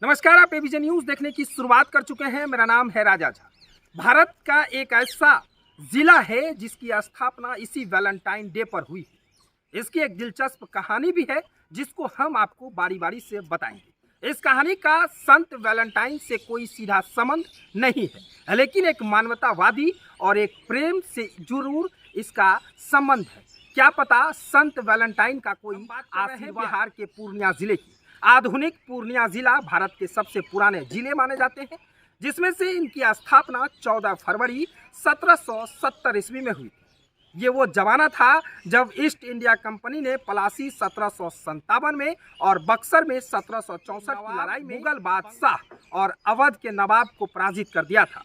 नमस्कार, आप ABJ news देखने की शुरुआत कर चुके हैं। मेरा नाम है राजा झा। भारत का एक ऐसा जिला है जिसकी स्थापना इसी वैलेंटाइन डे पर हुई है। इसकी एक दिलचस्प कहानी भी है जिसको हम आपको बारी बारी से बताएंगे। इस कहानी का संत वैलेंटाइन से कोई सीधा संबंध नहीं है, लेकिन एक मानवतावादी और एक प्रेम से जरूर इसका संबंध है। क्या पता संत वैलेंटाइन का कोई आशीर्वाद। बिहार के पूर्णिया जिले की आधुनिक पूर्णिया जिला भारत के सबसे पुराने जिले माने जाते हैं, जिसमें से इनकी स्थापना 14 फरवरी 1770 ईस्वी में हुई थी। ये वो जमाना था जब ईस्ट इंडिया कंपनी ने पलासी 1757 में और बक्सर में 1764 की लड़ाई में मुगल बादशाह और अवध के नवाब को पराजित कर दिया था।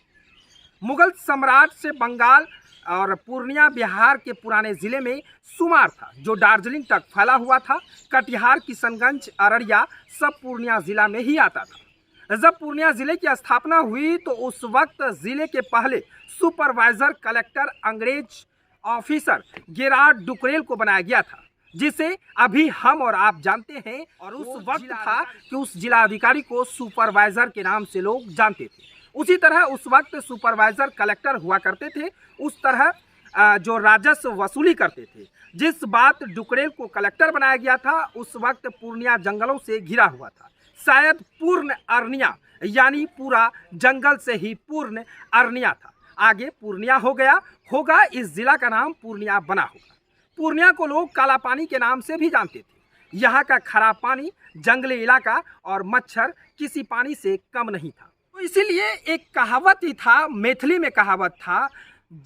मुगल सम्राट से बंगाल और पूर्णिया बिहार के पुराने ज़िले में शुमार था, जो दार्जिलिंग तक फैला हुआ था। कटिहार, किशनगंज, अररिया सब पूर्णिया ज़िला में ही आता था। जब पूर्णिया ज़िले की स्थापना हुई तो उस वक्त ज़िले के पहले सुपरवाइज़र कलेक्टर अंग्रेज ऑफिसर गेरार्ड डुकरेल को बनाया गया था, जिसे अभी हम और आप जानते हैं। और उस वक्त था कि उस जिलाधिकारी को सुपरवाइज़र के नाम से लोग जानते थे। उसी तरह उस वक्त सुपरवाइज़र कलेक्टर हुआ करते थे, उस तरह जो राजस्व वसूली करते थे। जिस बात डुकरेल को कलेक्टर बनाया गया था, उस वक्त पूर्णिया जंगलों से घिरा हुआ था। शायद पूर्ण अरनिया यानी पूरा जंगल से ही पूर्ण अरनिया था। आगे पूर्णिया होगा इस जिला का नाम पूर्णिया बना होगा। पूर्णिया को लोग काला पानी के नाम से भी जानते थे। यहाँ का खराब पानी, जंगली इलाका और मच्छर किसी पानी से कम नहीं था। तो इसीलिए एक कहावत ही था, मैथिली में कहावत था,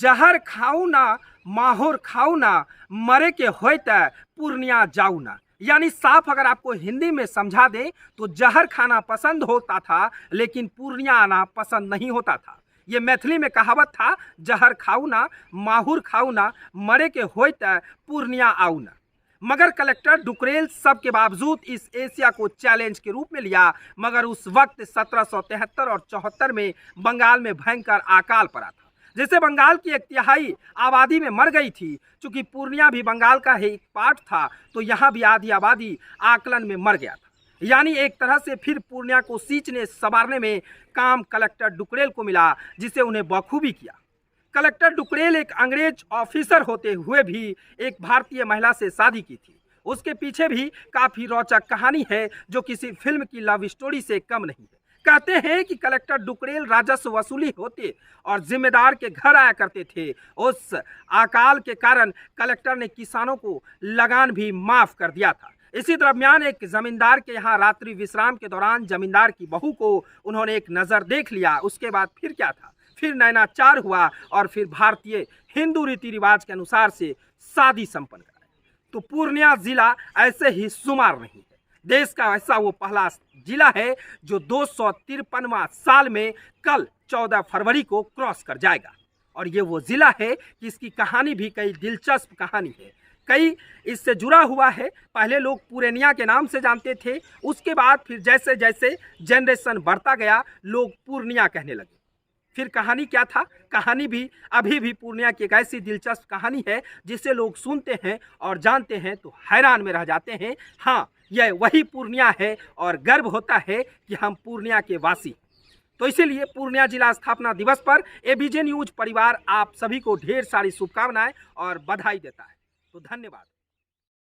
जहर खाऊ ना माहौर खाऊ ना, मरे के होय त पूर्णिया जाऊ ना। यानी साफ अगर आपको हिंदी में समझा दें तो जहर खाना पसंद होता था लेकिन पूर्णिया आना पसंद नहीं होता था। ये मैथिली में कहावत था, जहर खाऊ ना माहौर खाऊ ना, मरे के होय त पूर्णिया आऊ ना। मगर कलेक्टर डुकरेल सब के बावजूद इस एशिया को चैलेंज के रूप में लिया। मगर उस वक्त 1773 और 74 में बंगाल में भयंकर अकाल पड़ा था, जिससे बंगाल की 1/3 आबादी में मर गई थी। चूंकि पूर्णिया भी बंगाल का ही एक पार्ट था, तो यहाँ भी आधी आबादी आकलन में मर गया था। यानी एक तरह से फिर पूर्णिया को सींचने संवारने में काम कलेक्टर डुकरेल को मिला, जिसे उन्हें बखूबी किया। कलेक्टर डुकरेल एक अंग्रेज ऑफिसर होते हुए भी एक भारतीय महिला से शादी की थी। उसके पीछे भी काफ़ी रोचक कहानी है, जो किसी फिल्म की लव स्टोरी से कम नहीं है। कहते हैं कि कलेक्टर डुकरेल राजस्व वसूली होते और जिम्मेदार के घर आया करते थे। उस अकाल के कारण कलेक्टर ने किसानों को लगान भी माफ़ कर दिया था। इसी दरमियान एक जमींदार के यहाँ रात्रि विश्राम के दौरान जमींदार की बहू को उन्होंने एक नज़र देख लिया। उसके बाद फिर क्या था, फिर नैनाचार हुआ और फिर भारतीय हिंदू रीति रिवाज के अनुसार से शादी संपन्न कराई। तो पूर्णिया जिला ऐसे ही शुमार नहीं है। देश का ऐसा वो पहला जिला है जो 253वां साल में कल 14 फरवरी को क्रॉस कर जाएगा। और ये वो जिला है कि इसकी कहानी भी कई दिलचस्प कहानी है, कई इससे जुड़ा हुआ है। पहले लोग पूर्णिया के नाम से जानते थे, उसके बाद फिर जैसे जैसे जनरेशन बढ़ता गया लोग पूर्णिया कहने लगे। फिर कहानी क्या था, कहानी भी अभी भी पूर्णिया की एक ऐसी दिलचस्प कहानी है जिसे लोग सुनते हैं और जानते हैं तो हैरान में रह जाते हैं। हाँ, यह वही पूर्णिया है और गर्व होता है कि हम पूर्णिया के वासी। तो इसीलिए पूर्णिया जिला स्थापना दिवस पर एबीजे न्यूज़ परिवार आप सभी को ढेर सारी शुभकामनाएं और बधाई देता है। तो धन्यवाद।